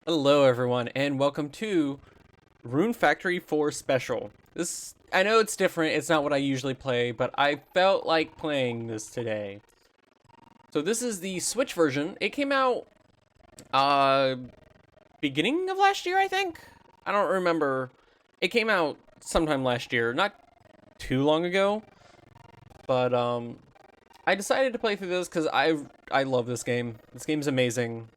Hello everyone and welcome to Rune Factory 4 Special. I know it's different, it's not what I usually play, but I felt like playing this today. So this is the Switch version. It came out beginning of last year, I think. I don't remember. It came out sometime last year, not too long ago. But I decided to play through this cuz I love this game. This game's amazing.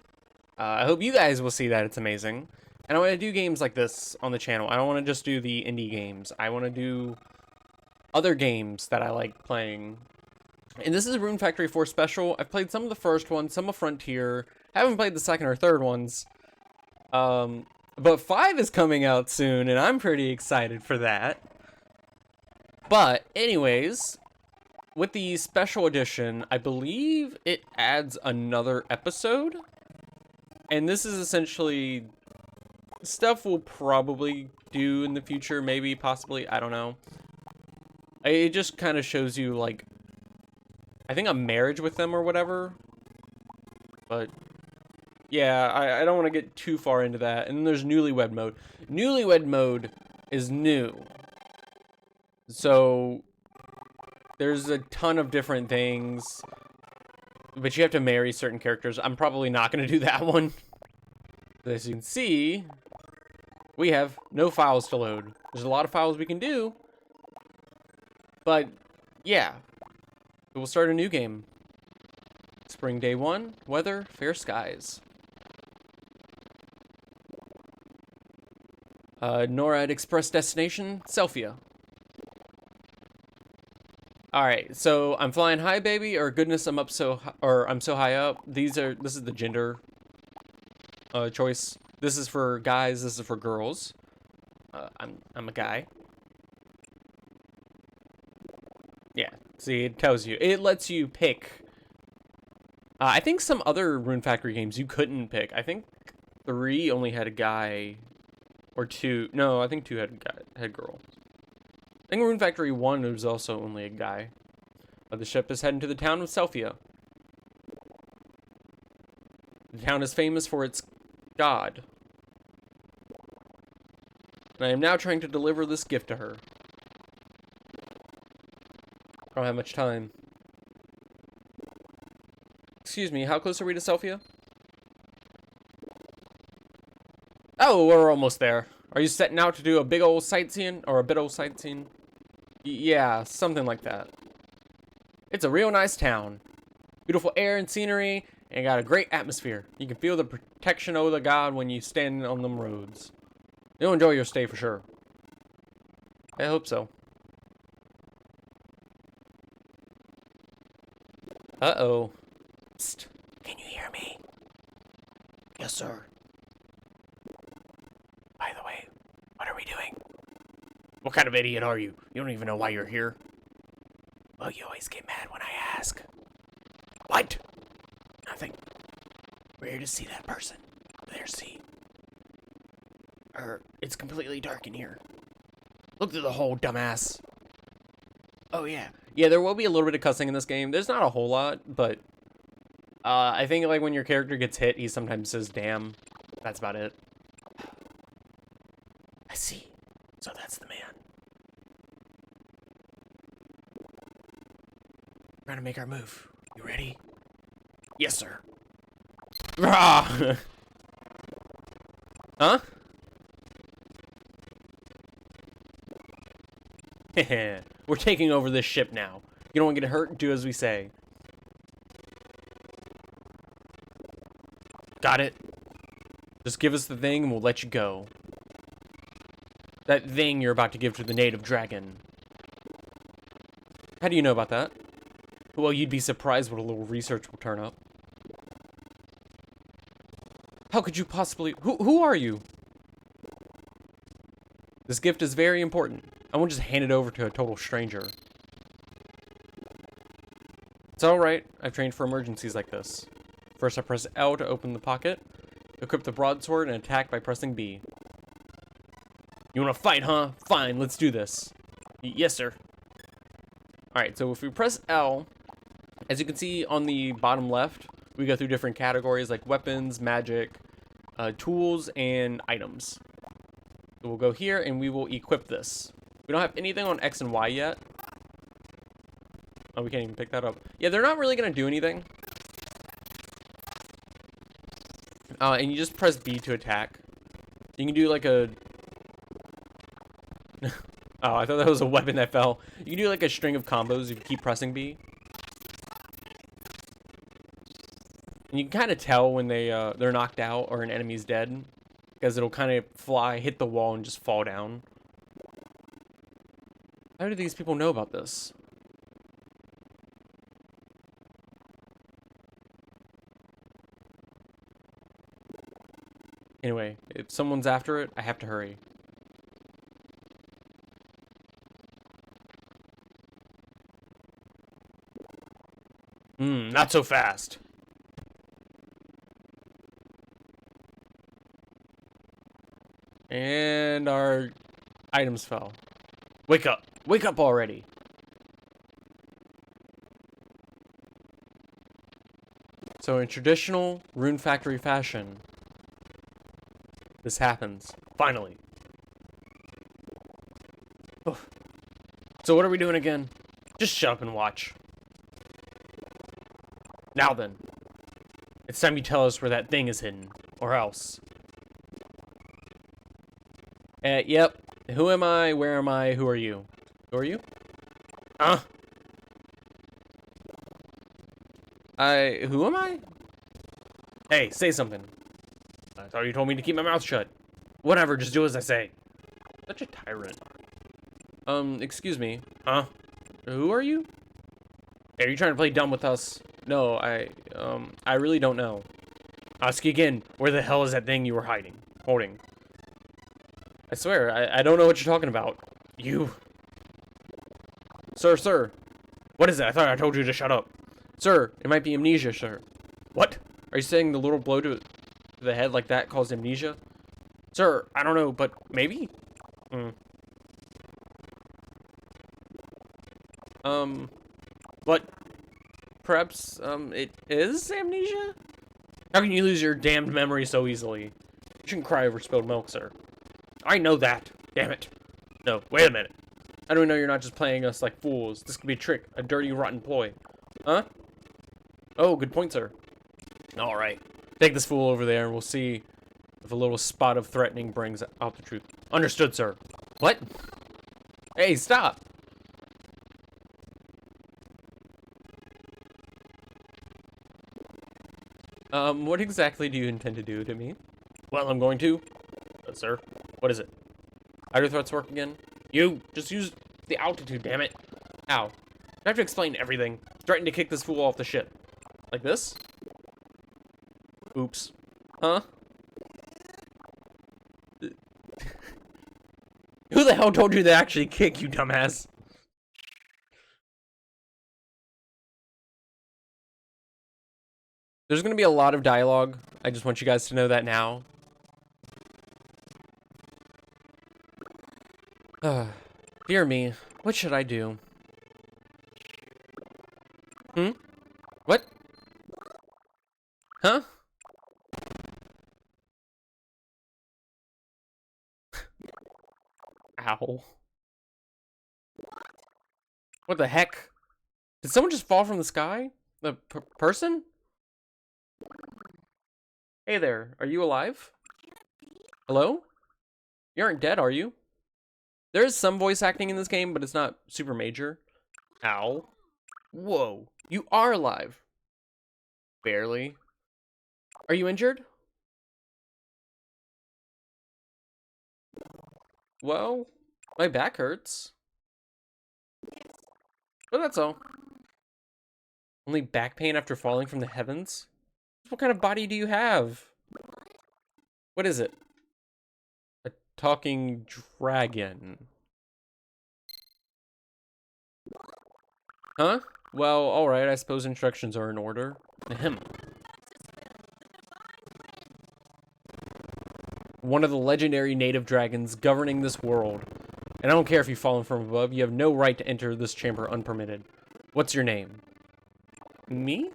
I hope you guys will see that it's amazing. And I want to do games like this on the channel. I don't want to just do the indie games. I want to do other games that I like playing. And this is Rune Factory 4 Special. I've played some of the first ones, some of Frontier. Haven't played the second or third ones. But 5 is coming out soon, and I'm pretty excited for that. But anyways, with the special edition, I believe it adds another episode. And this is essentially stuff we'll probably do in the future, maybe, possibly, I don't know. It just kind of shows you, like, I think a marriage with them or whatever. But, yeah, I don't want to get too far into that. And then there's Newlywed Mode. Newlywed Mode is new. So, there's a ton of different things. But you have to marry certain characters. I'm probably not going to do that one. As you can see, we have no files to load. There's a lot of files we can do. But, yeah. We'll start a new game. Spring day 1, weather, fair skies. NORAD Express destination, Selphia. Alright, so I'm flying high, baby, or goodness, I'm so high up. This is the gender choice. This is for guys, this is for girls. I'm a guy. Yeah, see, it tells you. It lets you pick. I think some other Rune Factory games you couldn't pick. I think 3 only had a guy, or 2. No, I think 2 had girl. I think Rune Factory 1 was also only a guy. The ship is heading to the town of Selphia. The town is famous for its god. And I am now trying to deliver this gift to her. I don't have much time. Excuse me, how close are we to Selphia? Oh, we're almost there. Are you setting out to do a big old sightseeing? Or a bit old sightseeing? Yeah, something like that. It's a real nice town. Beautiful air and scenery, and got a great atmosphere. You can feel the protection of the god when you stand on them roads. You'll enjoy your stay for sure. I hope so. Uh-oh. Psst. Can you hear me? Yes, sir. By the way, what are we doing? What kind of idiot are you? You don't even know why you're here. Well, you always get mad when I ask. What? Nothing. We're here to see that person. There, see. It's completely dark in here. Look through the hole, dumbass. Oh, yeah. Yeah, there will be a little bit of cussing in this game. There's not a whole lot, but I think, like, when your character gets hit, he sometimes says, damn. That's about it. I see. So that's the man. We're gonna make our move. You ready? Yes, sir. Rah! Huh? We're taking over this ship now. You don't want to get hurt? Do as we say. Got it? Just give us the thing and we'll let you go. That thing you're about to give to the native dragon. How do you know about that? Well, you'd be surprised what a little research will turn up. How could you possibly... Who are you? This gift is very important. I won't just hand it over to a total stranger. It's alright. I've trained for emergencies like this. First, I press L to open the pocket. Equip the broadsword and attack by pressing B. You wanna fight, huh? Fine, let's do this. Yes, sir. Alright, so if we press L, as you can see on the bottom left, we go through different categories like weapons, magic, tools and items. So we'll go here and we will equip this. We don't have anything on X and Y yet. Oh, we can't even pick that up. Yeah, they're not really gonna do anything. And you just press B to attack. You can do like a... Oh, I thought that was a weapon that fell. You can do like a string of combos if you keep pressing B. And you can kind of tell when they're knocked out or an enemy's dead, because it'll kind of fly, hit the wall, and just fall down. How do these people know about this? Anyway, if someone's after it, I have to hurry. Not so fast. And our items fell. Wake up. Wake up already. So in traditional Rune Factory fashion, this happens. Finally. Oof. So what are we doing again? Just shut up and watch. Now then. It's time you tell us where that thing is hidden. Or else. Yep. Who am I? Where am I? Who are you? Who are you? Who am I? Hey, say something. I thought you told me to keep my mouth shut. Whatever, just do as I say. Such a tyrant. Excuse me. Huh? Who are you? Hey, are you trying to play dumb with us? No, I really don't know. Ask you again, where the hell is that thing you were holding? I swear, I don't know what you're talking about. You... Sir. What is it? I thought I told you to shut up. Sir, it might be amnesia, sir. What? Are you saying the little blow to the head like that caused amnesia? Sir, I don't know, but maybe? What? Perhaps, it is amnesia? How can you lose your damned memory so easily? You shouldn't cry over spilled milk, sir. I know that. Damn it. No, wait a minute. I don't know you're not just playing us like fools. This could be a trick, a dirty, rotten ploy. Huh? Oh, good point, sir. Alright. Take this fool over there and we'll see if a little spot of threatening brings out the truth. Understood, sir. What? Hey, stop! What exactly do you intend to do to me? Well, I'm going to. Sir? What is it? How do threats work again? You! Just use the altitude, damn it. Ow. I have to explain everything. Threaten to kick this fool off the ship. Like this? Oops. Huh? Who the hell told you to actually kick, you dumbass? There's gonna be a lot of dialogue. I just want you guys to know that now. Dear me, what should I do? What? Huh? Ow. What the heck? Did someone just fall from the sky? The person? Hey there, are you alive? Hello? You aren't dead, are you? There is some voice acting in this game, but it's not super major. Ow. Whoa. You are alive. Barely. Are you injured? Well, my back hurts. But that's all. Only back pain after falling from the heavens? What kind of body do you have? What is it? A talking dragon. Huh? Well, alright, I suppose instructions are in order. Ahem. One of the legendary native dragons governing this world. And I don't care if you've fallen from above, you have no right to enter this chamber unpermitted. What's your name? Me?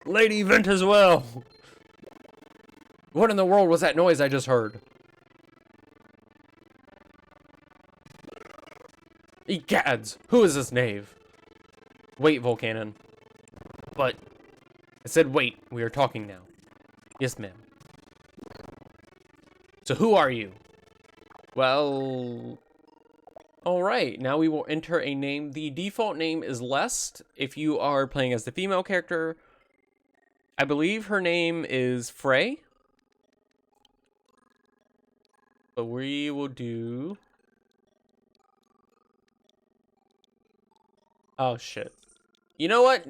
Lady Vent as well! What in the world was that noise I just heard? Egads! Who is this knave? Wait, Volcanon. But... I said wait. We are talking now. Yes, ma'am. So who are you? Well... Alright, now we will enter a name. The default name is Lest. If you are playing as the female character, I believe her name is Frey. But we will do... Oh, shit. You know what?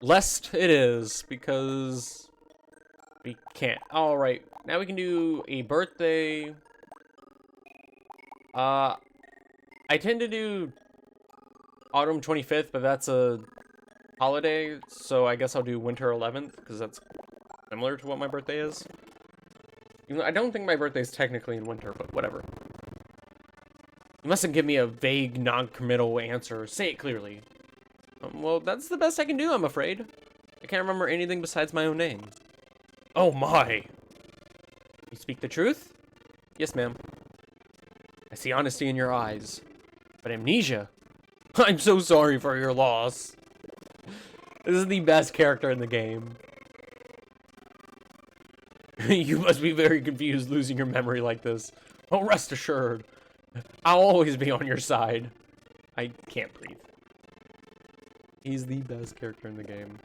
Lest it is, because we can't. Alright, now we can do a birthday. I tend to do autumn 25th, but that's a holiday, so I guess I'll do winter 11th, because that's similar to what my birthday is. Even though I don't think my birthday is technically in winter, but whatever. You mustn't give me a vague, non-committal answer. Say it clearly. Well, that's the best I can do, I'm afraid. I can't remember anything besides my own name. Oh my! You speak the truth? Yes, ma'am. I see honesty in your eyes. But amnesia? I'm so sorry for your loss. This is the best character in the game. You must be very confused losing your memory like this. Oh, rest assured. I'll always be on your side. I can't breathe. He's the best character in the game.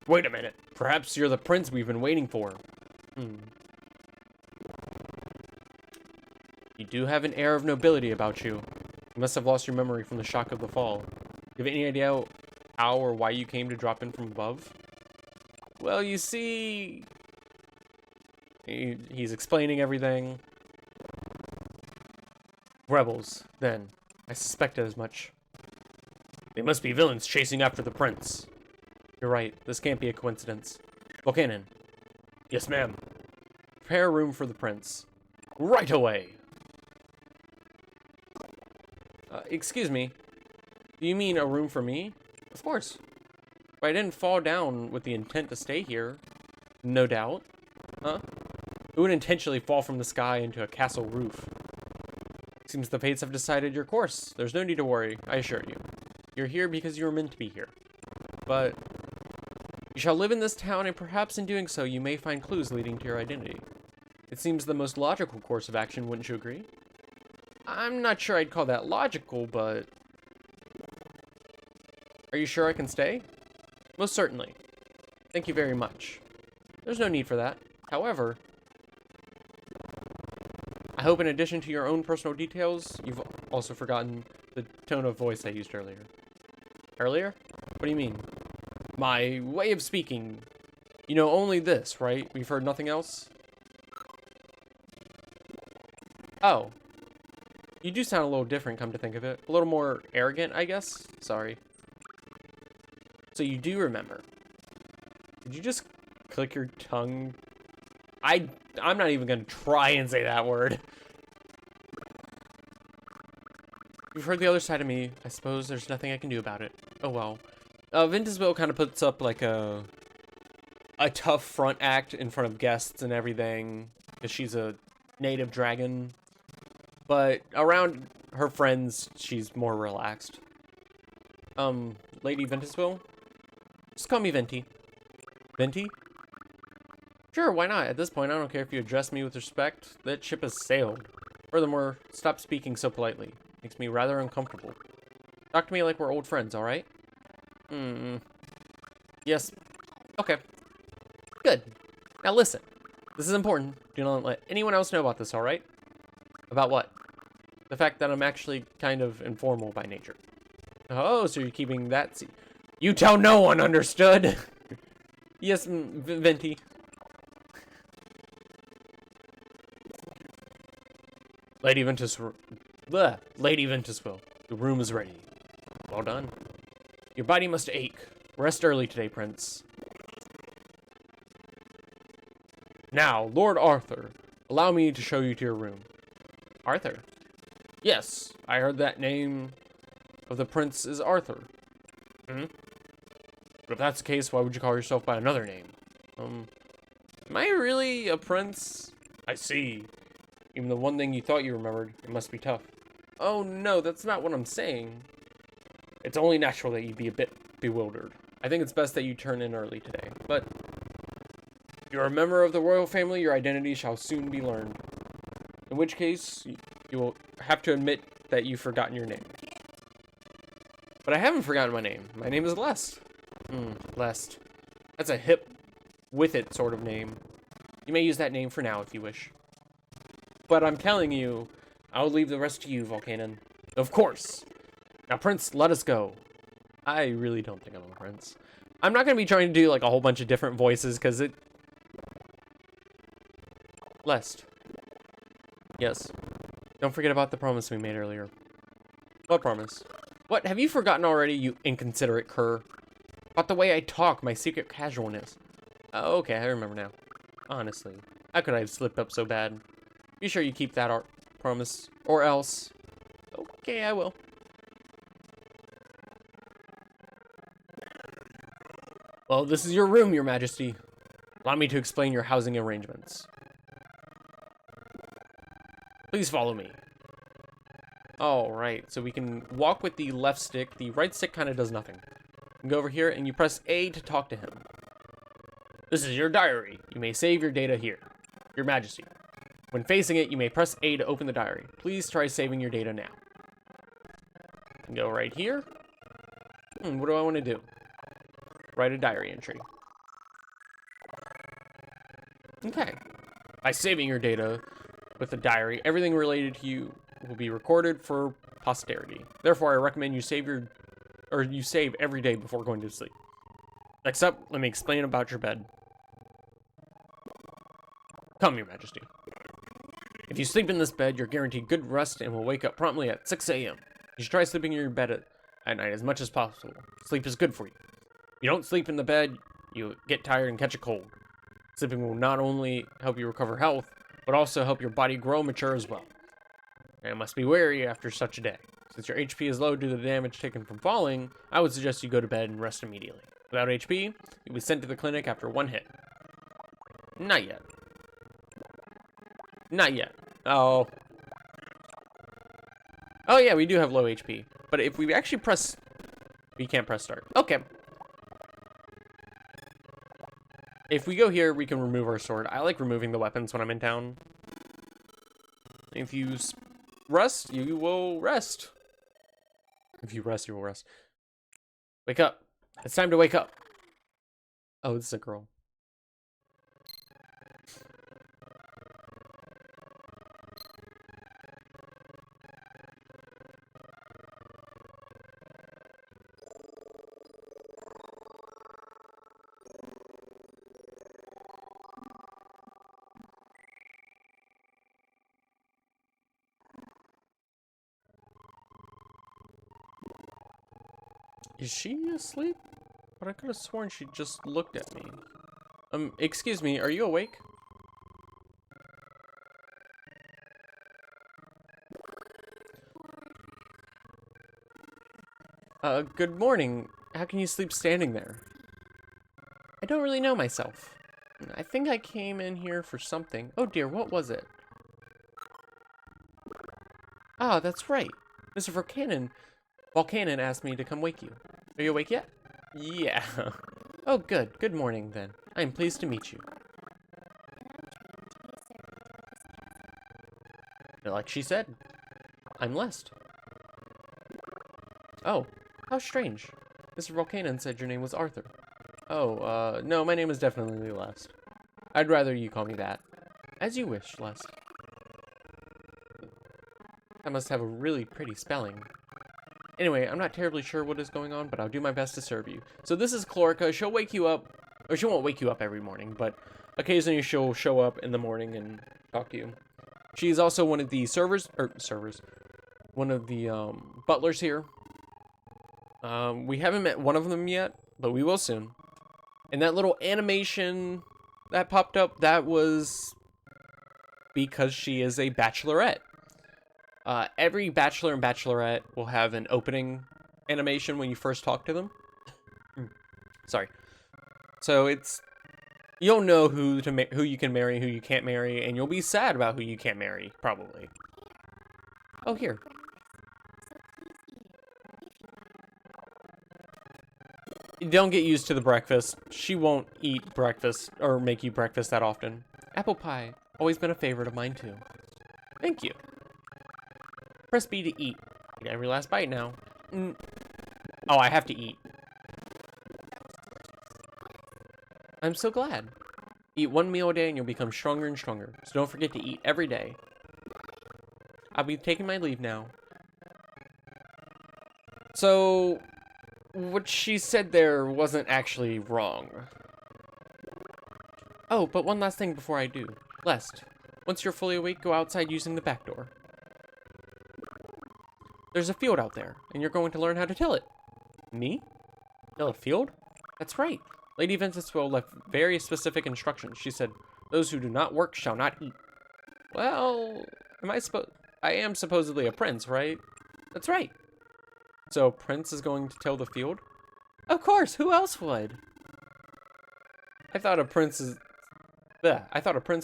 Wait a minute. Perhaps you're the prince we've been waiting for. You do have an air of nobility about you. You must have lost your memory from the shock of the fall. Do you have any idea how or why you came to drop in from above? Well, you see... He's explaining everything. Rebels, then. I suspected as much. They must be villains chasing after the prince. You're right. This can't be a coincidence. Volcanon. Yes, ma'am. Prepare a room for the prince. Right away. Excuse me. Do you mean a room for me? Of course. But I didn't fall down with the intent to stay here. No doubt. Huh? Who would intentionally fall from the sky into a castle roof? Seems the fates have decided your course. There's no need to worry, I assure you. You're here because you were meant to be here. But you shall live in this town, and perhaps in doing so, you may find clues leading to your identity. It seems the most logical course of action, wouldn't you agree? I'm not sure I'd call that logical, but... Are you sure I can stay? Most certainly. Thank you very much. There's no need for that. However, I hope in addition to your own personal details, you've also forgotten the tone of voice I used earlier. Earlier? What do you mean? My way of speaking. You know only this, right? We've heard nothing else? Oh. You do sound a little different, come to think of it. A little more arrogant, I guess? Sorry. So you do remember. Did you just click your tongue? I'm not even gonna try and say that word. You've heard the other side of me. I suppose there's nothing I can do about it. Oh well. Ventusville kind of puts up like a tough front act in front of guests and everything, because she's a native dragon. But around her friends, she's more relaxed. Lady Ventusville? Just call me Venti. Venti? Sure, why not? At this point, I don't care if you address me with respect. That ship has sailed. Furthermore, stop speaking so politely. Makes me rather uncomfortable. Talk to me like we're old friends, alright? Yes. Okay. Good. Now listen. This is important. Do not let anyone else know about this, alright? About what? The fact that I'm actually kind of informal by nature. Oh, so you're keeping that You tell no one, understood? Yes, Venti. Lady Ventusville. Lady Ventusville. The room is ready. Well done. Your body must ache. Rest early today, Prince. Now, Lord Arthur, allow me to show you to your room. Arthur? Yes, I heard that name of the prince is Arthur. But if that's the case, why would you call yourself by another name? Am I really a prince? I see. Even the one thing you thought you remembered, it must be tough. Oh no, that's not what I'm saying. It's only natural that you'd be a bit bewildered. I think it's best that you turn in early today, but if you're a member of the royal family, your identity shall soon be learned. In which case, you will have to admit that you've forgotten your name. But I haven't forgotten my name. My name is Lest. Lest. That's a hip, with it sort of name. You may use that name for now if you wish. But I'm telling you, I'll leave the rest to you, Volcanon. Of course. Now, Prince, let us go. I really don't think I'm a prince. I'm not going to be trying to do like a whole bunch of different voices because it... Lest. Yes. Don't forget about the promise we made earlier. What promise? What, have you forgotten already, you inconsiderate cur? About the way I talk, my secret casualness. Oh, okay, I remember now. Honestly, how could I have slipped up so bad? Be sure you keep that promise, or else... Okay, I will. Well, this is your room, your majesty. Allow me to explain your housing arrangements. Please follow me. Alright, so we can walk with the left stick. The right stick kind of does nothing. You can go over here and you press A to talk to him. This is your diary. You may save your data here. Your majesty. When facing it, you may press A to open the diary. Please try saving your data now. You can go right here. What do I want to do? Write a diary entry. Okay. By saving your data with the diary, everything related to you will be recorded for posterity. Therefore, I recommend you save every day before going to sleep. Next up, let me explain about your bed. Come, your majesty. If you sleep in this bed, you're guaranteed good rest and will wake up promptly at 6 a.m. You should try sleeping in your bed at night as much as possible. Sleep is good for you. If you don't sleep in the bed, you get tired and catch a cold. Sleeping will not only help you recover health, but also help your body grow mature as well. And must be wary after such a day. Since your HP is low due to the damage taken from falling, I would suggest you go to bed and rest immediately. Without HP, you'll be sent to the clinic after one hit. Not yet. Not yet. Oh. Oh yeah, we do have low HP. But if we actually press... We can't press start. Okay. If we go here, we can remove our sword. I like removing the weapons when I'm in town. If you rest, you will rest. If you rest, you will rest. Wake up. It's time to wake up. Oh, this is a girl. Is she asleep? But I could have sworn she just looked at me. Excuse me, are you awake? Good morning. How can you sleep standing there? I don't really know myself. I think I came in here for something. Oh dear, what was it? Ah, that's right. Mr. Volcanon asked me to come wake you. Are you awake yet? Yeah. Oh, good. Good morning, then. I am pleased to meet you. Like she said, I'm Lest. Oh, how strange. Mr. Volcanon said your name was Arthur. Oh, no, my name is definitely Lest. I'd rather you call me that. As you wish, Lest. I must have a really pretty spelling. Anyway, I'm not terribly sure what is going on, but I'll do my best to serve you. So this is Chlorica. She'll wake you up, or she won't wake you up every morning, but occasionally she'll show up in the morning and talk to you. She's also one of the one of the butlers here. We haven't met one of them yet, but we will soon. And that little animation that popped up, that was because she is a bachelorette. Every bachelor and bachelorette will have an opening animation when you first talk to them. Sorry. So it's You'll know who you can marry, who you can't marry, and you'll be sad about who you can't marry, probably. Oh, here. Don't get used to the breakfast. She won't eat breakfast or make you breakfast that often. Apple pie. Always been a favorite of mine, too. Thank you. Press B to eat. Eat every last bite now. Oh, I have to eat. I'm so glad. Eat one meal a day and you'll become stronger and stronger. So don't forget to eat every day. I'll be taking my leave now. So, what she said there wasn't actually wrong. Oh, but one last thing before I do. Lest, once you're fully awake, go outside using the back door. There's a field out there, and you're going to learn how to till it. Me? Till a field? That's right. Lady Ventuswell left very specific instructions. She said, those who do not work shall not eat. Well, I am supposedly a prince, right? That's right. So, Prince is going to till the field? Of course, who else would? I thought a prince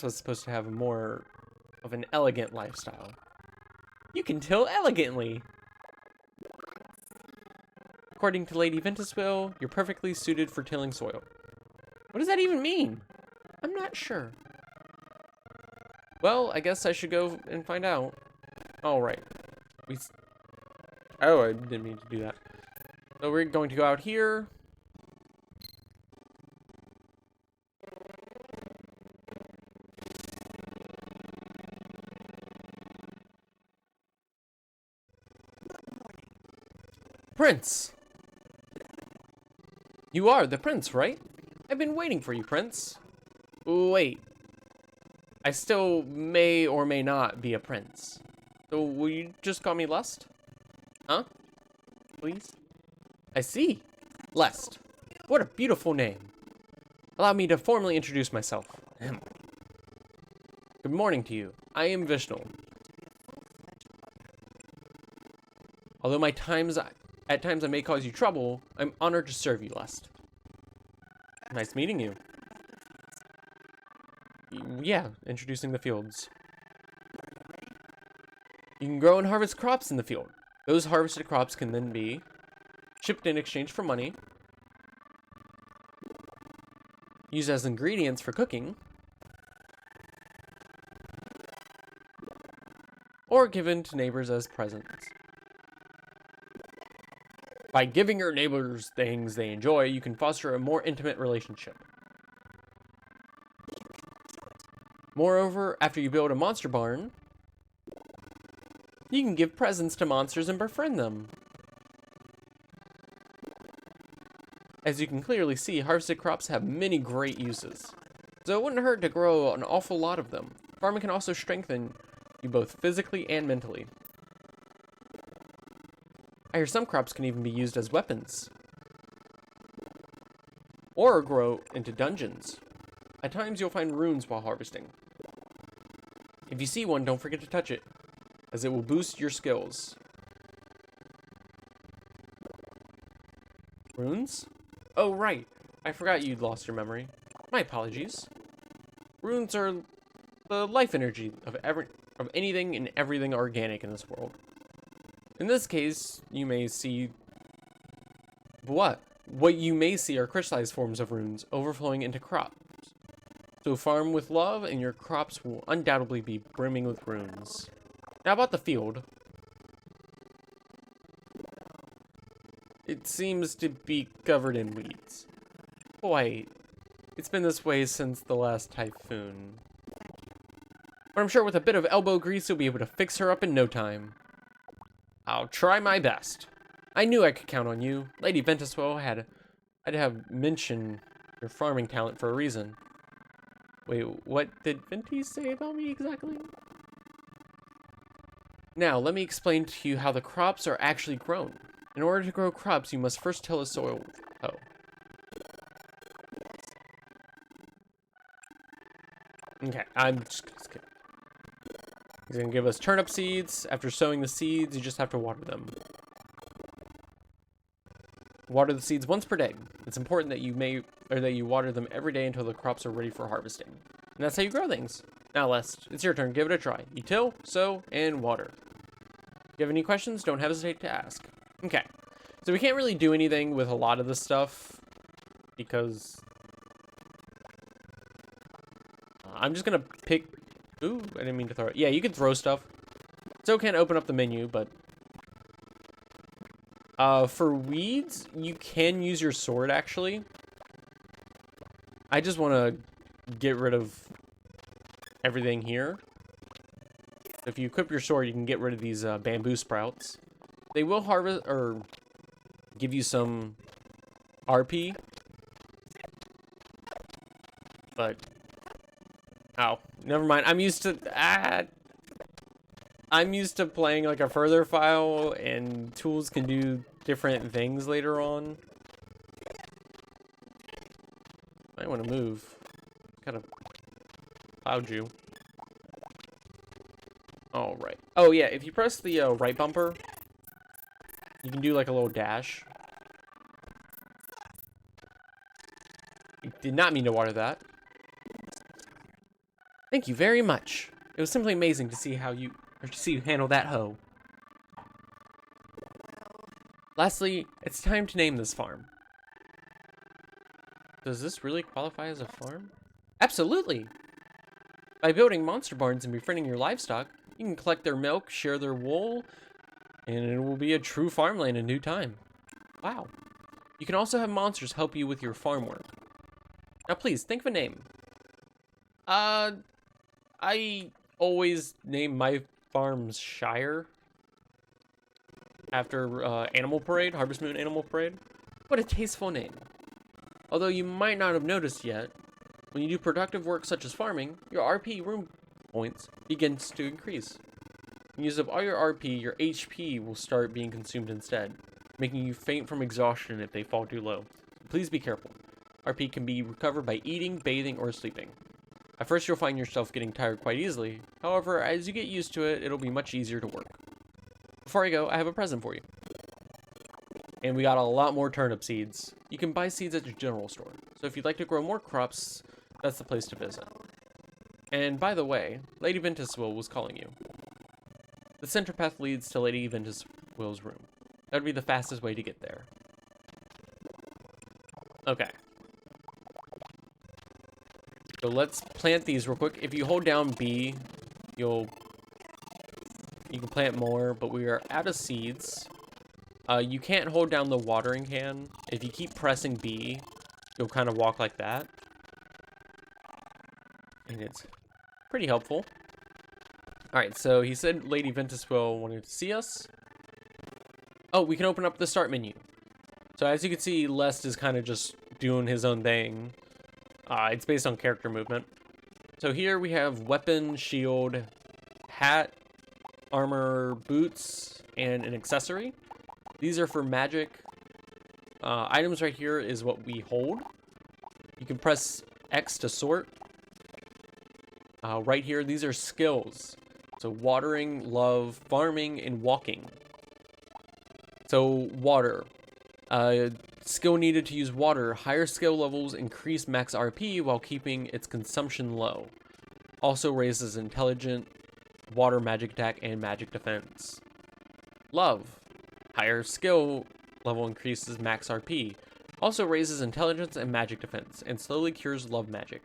was supposed to have more of an elegant lifestyle. You can till elegantly. According to Lady Ventuswell, you're perfectly suited for tilling soil. What does that even mean? I'm not sure. Well, I guess I should go and find out. All right. Oh, I didn't mean to do that. So we're going to go out here. Prince! You are the prince, right? I've been waiting for you, Prince. Wait. I still may or may not be a prince. So will you just call me Lust? Huh? Please? I see. Lest. What a beautiful name. Allow me to formally introduce myself. Good morning to you. I am Vishnu. Although at times I may cause you trouble, I'm honored to serve you, Lust. Nice meeting you. Yeah, introducing the fields. You can grow and harvest crops in the field. Those harvested crops can then be shipped in exchange for money, used as ingredients for cooking, or given to neighbors as presents. By giving your neighbors things they enjoy, you can foster a more intimate relationship. Moreover, after you build a monster barn, you can give presents to monsters and befriend them. As you can clearly see, harvested crops have many great uses, so it wouldn't hurt to grow an awful lot of them. Farming can also strengthen you both physically and mentally. I hear some crops can even be used as weapons, or grow into dungeons. At times you'll find runes while harvesting. If you see one, don't forget to touch it, as it will boost your skills. Runes? Oh, right. I forgot you'd lost your memory. My apologies. Runes are the life energy of anything and everything organic in this world. In this case, you may see... What you may see are crystallized forms of runes overflowing into crops. So farm with love and your crops will undoubtedly be brimming with runes. Now about the field. It seems to be covered in weeds. Wait, it's been this way since the last typhoon. But I'm sure with a bit of elbow grease you'll be able to fix her up in no time. I'll try my best. I knew I could count on you. Lady Ventuswell I'd have mentioned your farming talent for a reason. Wait, what did Venti say about me exactly? Now, let me explain to you how the crops are actually grown. In order to grow crops, you must first till a soil with hoe. Okay, I'm just gonna skip. He's gonna give us turnip seeds. After sowing the seeds, you just have to water them. Water the seeds once per day. It's important that you water them every day until the crops are ready for harvesting. And that's how you grow things. Now, Lest, it's your turn. Give it a try. You till, sow, and water. If you have any questions, don't hesitate to ask. Okay. So we can't really do anything with a lot of this stuff because I'm just gonna pick. Ooh, I didn't mean to throw it. Yeah, you can throw stuff. Still can't open up the menu, but for weeds, you can use your sword, actually. I just want to get rid of everything here. If you equip your sword, you can get rid of these bamboo sprouts. They will harvest, or give you some RP. But, ow, never mind. I'm used to playing like a further file, and tools can do different things later on. I want to move. Kind of cloud you. All right. Oh yeah, if you press the right bumper, you can do like a little dash. I did not mean to water that. Thank you very much. It was simply amazing to see you handle that hoe. Lastly, it's time to name this farm. Does this really qualify as a farm? Absolutely! By building monster barns and befriending your livestock, you can collect their milk, share their wool, and it will be a true farmland in due time. Wow. You can also have monsters help you with your farm work. Now please, think of a name. I always name my farms Shire. After Animal Parade, Harvest Moon Animal Parade. What a tasteful name. Although you might not have noticed yet, when you do productive work such as farming, your RP room points begins to increase. When you use up all your RP, your HP will start being consumed instead, making you faint from exhaustion if they fall too low. Please be careful. RP can be recovered by eating, bathing, or sleeping. At first you'll find yourself getting tired quite easily. However, as you get used to it, it'll be much easier to work. Before I go, I have a present for you. And we got a lot more turnip seeds. You can buy seeds at your general store. So if you'd like to grow more crops, that's the place to visit. And by the way, Lady Ventuswil was calling you. The center path leads to Lady Ventuswil's room. That would be the fastest way to get there. Okay. So let's plant these real quick. If you hold down B, you can plant more, but we are out of seeds. You can't hold down the watering can. If you keep pressing B, you'll kind of walk like that. And it's pretty helpful. Alright, so he said Lady Ventuswil wanted to see us. Oh, we can open up the start menu. So as you can see, Lest is kind of just doing his own thing. It's based on character movement. So here we have weapon, shield, hat, armor, boots, and an accessory. These are for magic. Items right here is what we hold. You can press X to sort. Right here, these are skills. So watering, love, farming, and walking. So water. Skill needed to use water. Higher skill levels increase max RP while keeping its consumption low. Also raises intelligent, water magic attack, and magic defense. Love. Higher skill level increases max RP. Also raises intelligence and magic defense, and slowly cures love magic.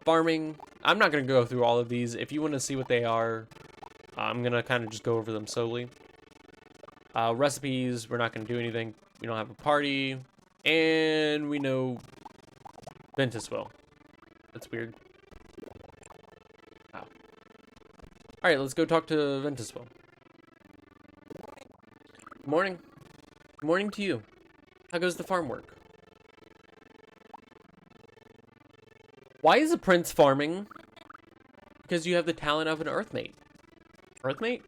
Farming. I'm not going to go through all of these. If you want to see what they are, I'm going to kind of just go over them slowly. Recipes, we're not going to do anything. We don't have a party. And we know Ventuswil. That's weird. Wow. Alright, let's go talk to Ventuswil. Good morning. Good morning to you. How goes the farm work? Why is a prince farming? Because you have the talent of an earthmate. Earthmate?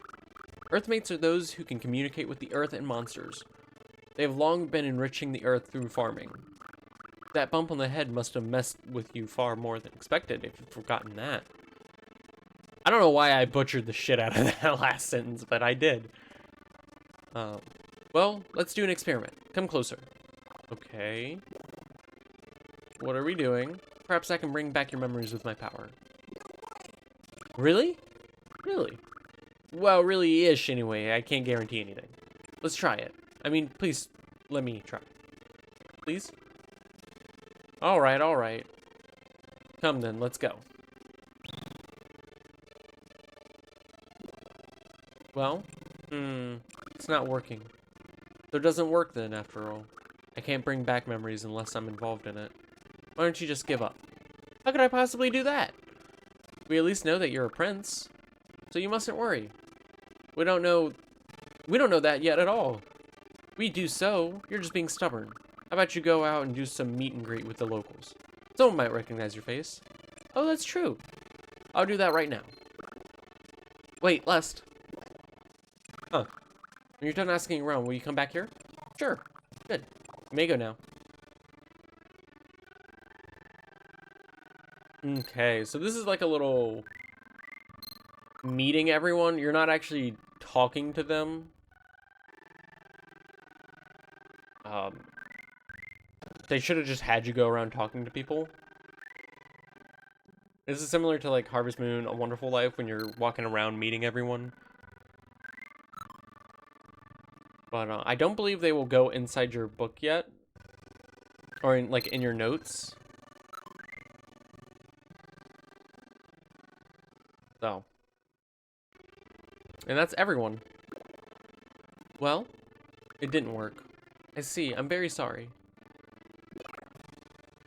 Earthmates are those who can communicate with the earth and monsters. They have long been enriching the earth through farming. That bump on the head must have messed with you far more than expected if you've forgotten that. I don't know why I butchered the shit out of that last sentence, but I did. Well, let's do an experiment. Come closer. Okay. What are we doing? Perhaps I can bring back your memories with my power. Really? Really? Well, really-ish anyway. I can't guarantee anything. Let's try it. I mean, please, let me try. Please? Alright, alright. Come then, let's go. Well, it's not working. So it doesn't work then, after all. I can't bring back memories unless I'm involved in it. Why don't you just give up? How could I possibly do that? We at least know that you're a prince, so you mustn't worry. We don't know that yet at all. We do so, you're just being stubborn. How about you go out and do some meet and greet with the locals? Someone might recognize your face. Oh, that's true. I'll do that right now. Wait, Lest. Huh. When you're done asking around, will you come back here? Sure. Good. You may go now. Okay, so this is like a little meeting everyone. You're not actually talking to them. They should have just had you go around talking to people. This is similar to like Harvest Moon, A Wonderful Life, when you're walking around meeting everyone. But I don't believe they will go inside your book yet. Or in your notes. So. And that's everyone. Well, it didn't work. I see. I'm very sorry.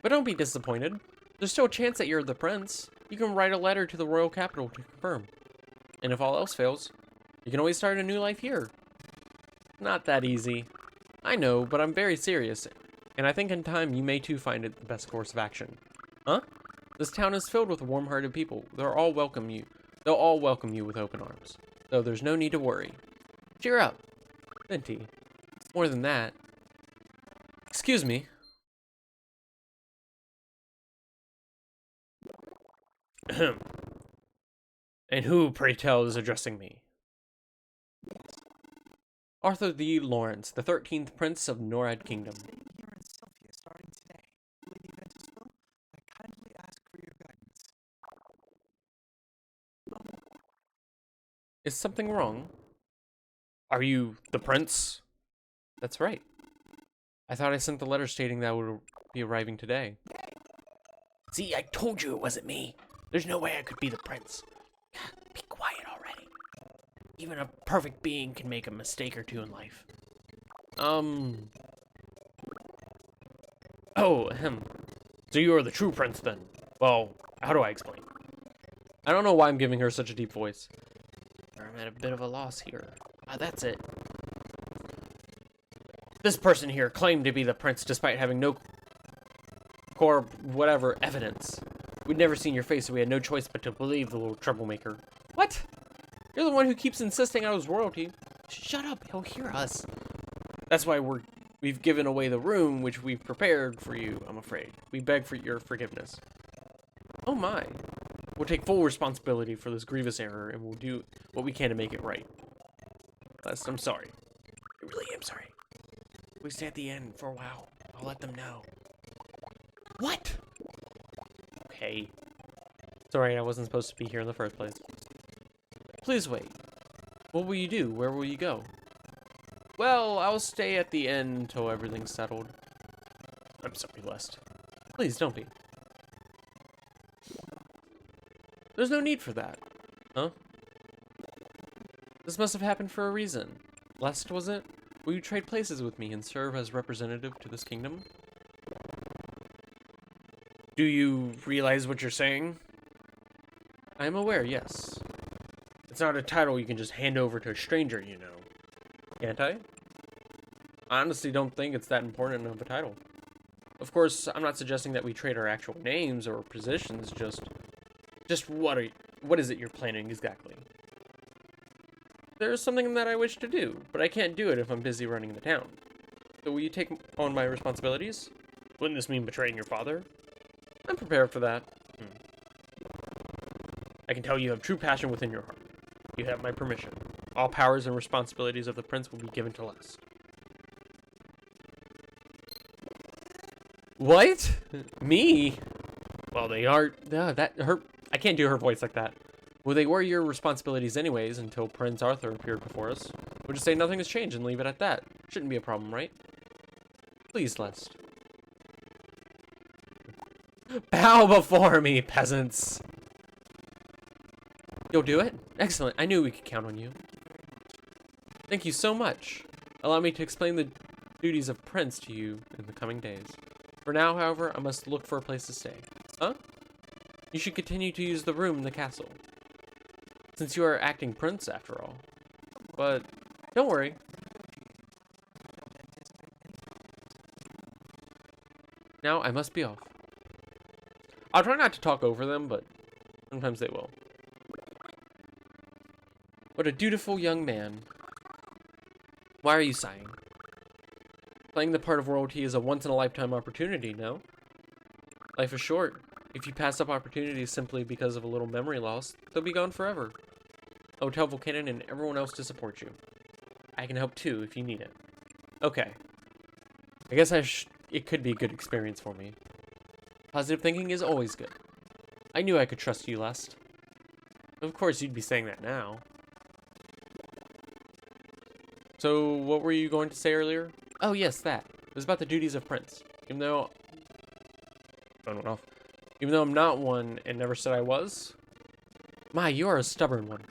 But don't be disappointed. There's still a chance that you're the prince. You can write a letter to the royal capital to confirm. And if all else fails, you can always start a new life here. Not that easy. I know, but I'm very serious. And I think in time you may too find it the best course of action. Huh? This town is filled with warm-hearted people. They'll all welcome you with open arms. So there's no need to worry. Cheer up. Venti. More than that. Excuse me. And who, pray tell, is addressing me? Arthur the Lawrence, the 13th Prince of Norad Kingdom. Staying here in Sylphia starting today. Lady Ventusville, I kindly ask for your guidance. Is something wrong? Are you the prince? That's right. I thought I sent the letter stating that I would be arriving today. See, I told you it wasn't me. There's no way I could be the prince. Be quiet already. Even a perfect being can make a mistake or two in life. Oh, So you are the true prince then? Well, how do I explain? I don't know why I'm giving her such a deep voice. I'm at a bit of a loss here. That's it. This person here claimed to be the prince despite having no core whatever evidence. We'd never seen your face, so we had no choice but to believe the little troublemaker. What? You're the one who keeps insisting I was royalty. Shut up, he'll hear us. That's why we've given away the room which we've prepared for you, I'm afraid. We beg for your forgiveness. Oh my. We'll take full responsibility for this grievous error, and we'll do what we can to make it right. Lest, I'm sorry. I really am sorry. We stay at the end for a while. I'll let them know. What? Okay. Sorry, I wasn't supposed to be here in the first place. Please wait. What will you do? Where will you go? Well, I'll stay at the end until everything's settled. I'm sorry, Lest. Please, don't be. There's no need for that. Huh? This must have happened for a reason. Lest, was it? Will you trade places with me and serve as representative to this kingdom? Do you realize what you're saying? I am aware, yes. It's not a title you can just hand over to a stranger, you know. Can't I? I honestly don't think it's that important of a title. Of course, I'm not suggesting that we trade our actual names or positions, just what is it you're planning exactly? There's something that I wish to do, but I can't do it if I'm busy running the town. So will you take on my responsibilities? Wouldn't this mean betraying your father? I'm prepared for that. I can tell you have true passion within your heart. You have my permission. All powers and responsibilities of the prince will be given to Lest. What? Me? Well, they are. I can't do her voice like that. Well, they were your responsibilities anyways until Prince Arthur appeared before us. We'll just say nothing has changed and leave it at that. Shouldn't be a problem, right? Please, Lest. Bow before me, peasants! You'll do it? Excellent. I knew we could count on you. Thank you so much. Allow me to explain the duties of Prince to you in the coming days. For now, however, I must look for a place to stay. Huh? You should continue to use the room in the castle, since you are acting Prince after all. But don't worry. Now I must be off. I'll try not to talk over them, but sometimes they will. What a dutiful young man. Why are you sighing? Playing the part of royalty is a once-in-a-lifetime opportunity, no? Life is short. If you pass up opportunities simply because of a little memory loss, they'll be gone forever. I will tell Volcanon and everyone else to support you. I can help too if you need it. Okay. I guess it could be a good experience for me. Positive thinking is always good. I knew I could trust you, Lest. Of course, you'd be saying that now. So, what were you going to say earlier? Oh, yes, that. It was about the duties of Prince. Even though... phone went off. Even though I'm not one and never said I was. My, you are a stubborn one.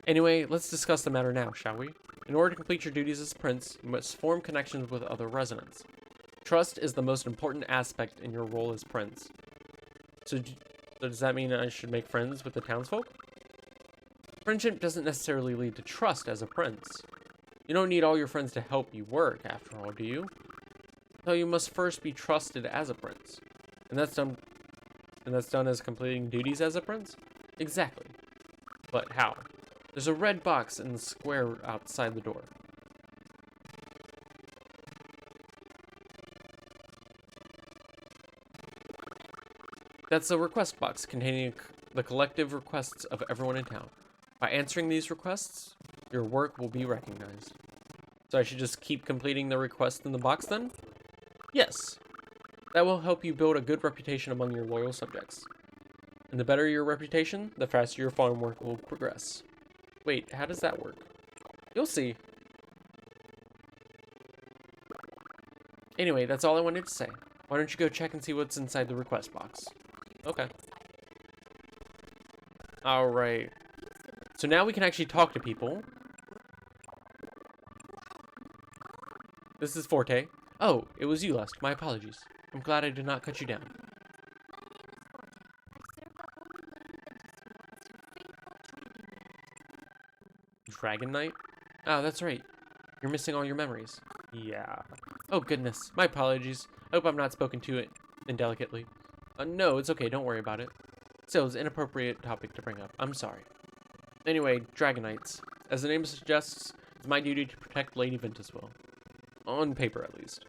Anyway, let's discuss the matter now, shall we? In order to complete your duties as Prince, you must form connections with other residents. Trust is the most important aspect in your role as Prince. So does that mean I should make friends with the townsfolk? Friendship doesn't necessarily lead to trust as a Prince. You don't need all your friends to help you work, after all, do you? So you must first be trusted as a Prince. And that's done as completing duties as a Prince? Exactly. But how? There's a red box in the square outside the door. That's a request box containing the collective requests of everyone in town. By answering these requests, your work will be recognized. So I should just keep completing the requests in the box then? Yes. That will help you build a good reputation among your loyal subjects. And the better your reputation, the faster your farm work will progress. Wait, how does that work? You'll see. Anyway, that's all I wanted to say. Why don't you go check and see what's inside the request box? Okay. Alright. So now we can actually talk to people. This is Forte. Oh, it was you, Lust. My apologies. I'm glad I did not cut you down. Dragon Knight? Oh, that's right. You're missing all your memories. Yeah. Oh, goodness. My apologies. I hope I'm not spoken to it indelicately. No, it's okay. Don't worry about it. Still, it's an inappropriate topic to bring up. I'm sorry. Anyway, Dragon Knights. As the name suggests, it's my duty to protect Lady Ventuswell. On paper, at least.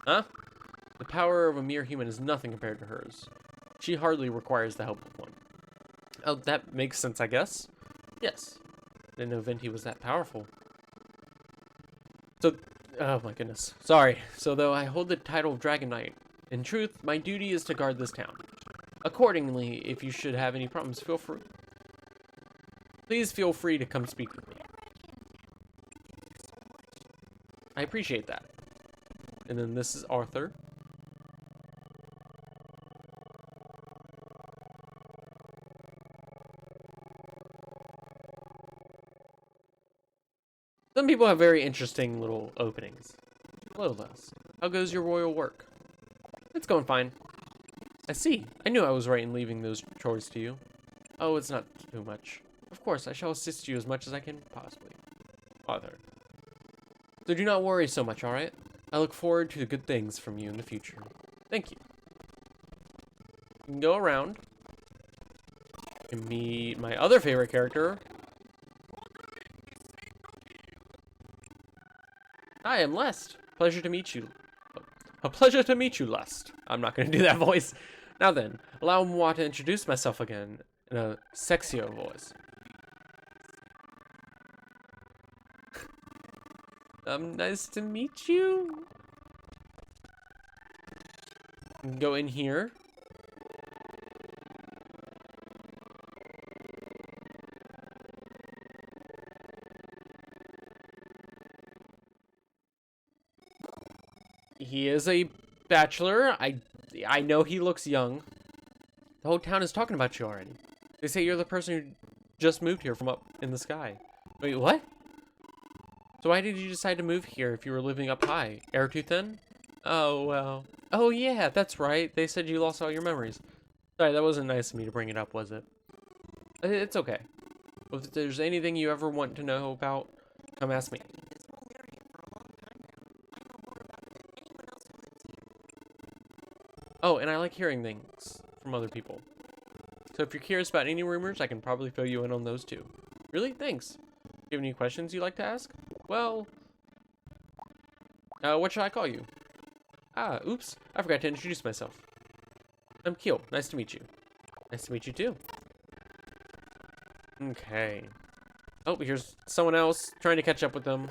Huh? The power of a mere human is nothing compared to hers. She hardly requires the help of one. Oh, that makes sense, I guess. Yes. Didn't know Venti was that powerful. So, oh my goodness. Sorry. So though I hold the title of Dragon Knight, in truth, my duty is to guard this town. Accordingly, if you should have any problems, please feel free to come speak with me. I appreciate that. And then this is Arthur. Some people have very interesting little openings. Hello, Les. How goes your royal work? It's going fine. I see. I knew I was right in leaving those chores to you. Oh, it's not too much. Of course, I shall assist you as much as I can possibly. Arthur. So do not worry so much, alright? I look forward to good things from you in the future. Thank you. You can go around and meet my other favorite character. Hi, I'm Lest. Pleasure to meet you. A pleasure to meet you, Lest. I'm not going to do that voice. Now then, allow me to introduce myself again in a sexier voice. Nice to meet you. Go in here. He is a bachelor. I know he looks young. The whole town is talking about you already. They say you're the person who just moved here from up in the sky. Wait, what? So why did you decide to move here if you were living up high? Air too thin? Oh, well. Oh, yeah, that's right. They said you lost all your memories. Sorry, that wasn't nice of me to bring it up, was it? It's okay. If there's anything you ever want to know about, come ask me. This whole area for a long time now. I know more about it than anyone else who lives here. Oh, and I like hearing things from other people. So if you're curious about any rumors, I can probably fill you in on those too. Really? Thanks. Do you have any questions you'd like to ask? Well, what should I call you? Ah, oops. I forgot to introduce myself. I'm Keel. Nice to meet you. Nice to meet you too. Okay. Oh, here's someone else trying to catch up with them.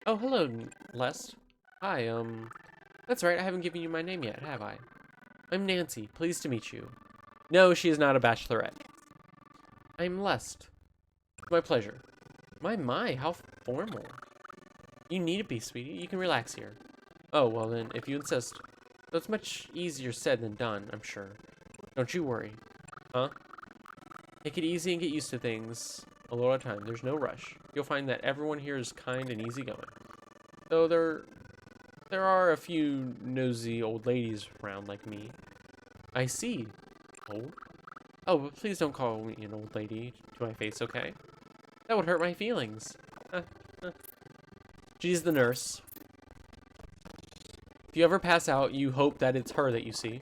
Oh, hello, Les. Hi, that's right, I haven't given you my name yet, have I? I'm Nancy. Pleased to meet you. No, she is not a bachelorette. I'm Lest. My pleasure. My, how formal. You need to be, sweetie. You can relax here. Oh, well then, if you insist. So it's much easier said than done, I'm sure. Don't you worry. Huh? Take it easy and get used to things. A lot of time. There's no rush. You'll find that everyone here is kind and easygoing. Though there are a few nosy old ladies around like me. I see. Old? Oh, but please don't call me an old lady to my face, okay? That would hurt my feelings. She's the nurse. If you ever pass out, you hope that it's her that you see.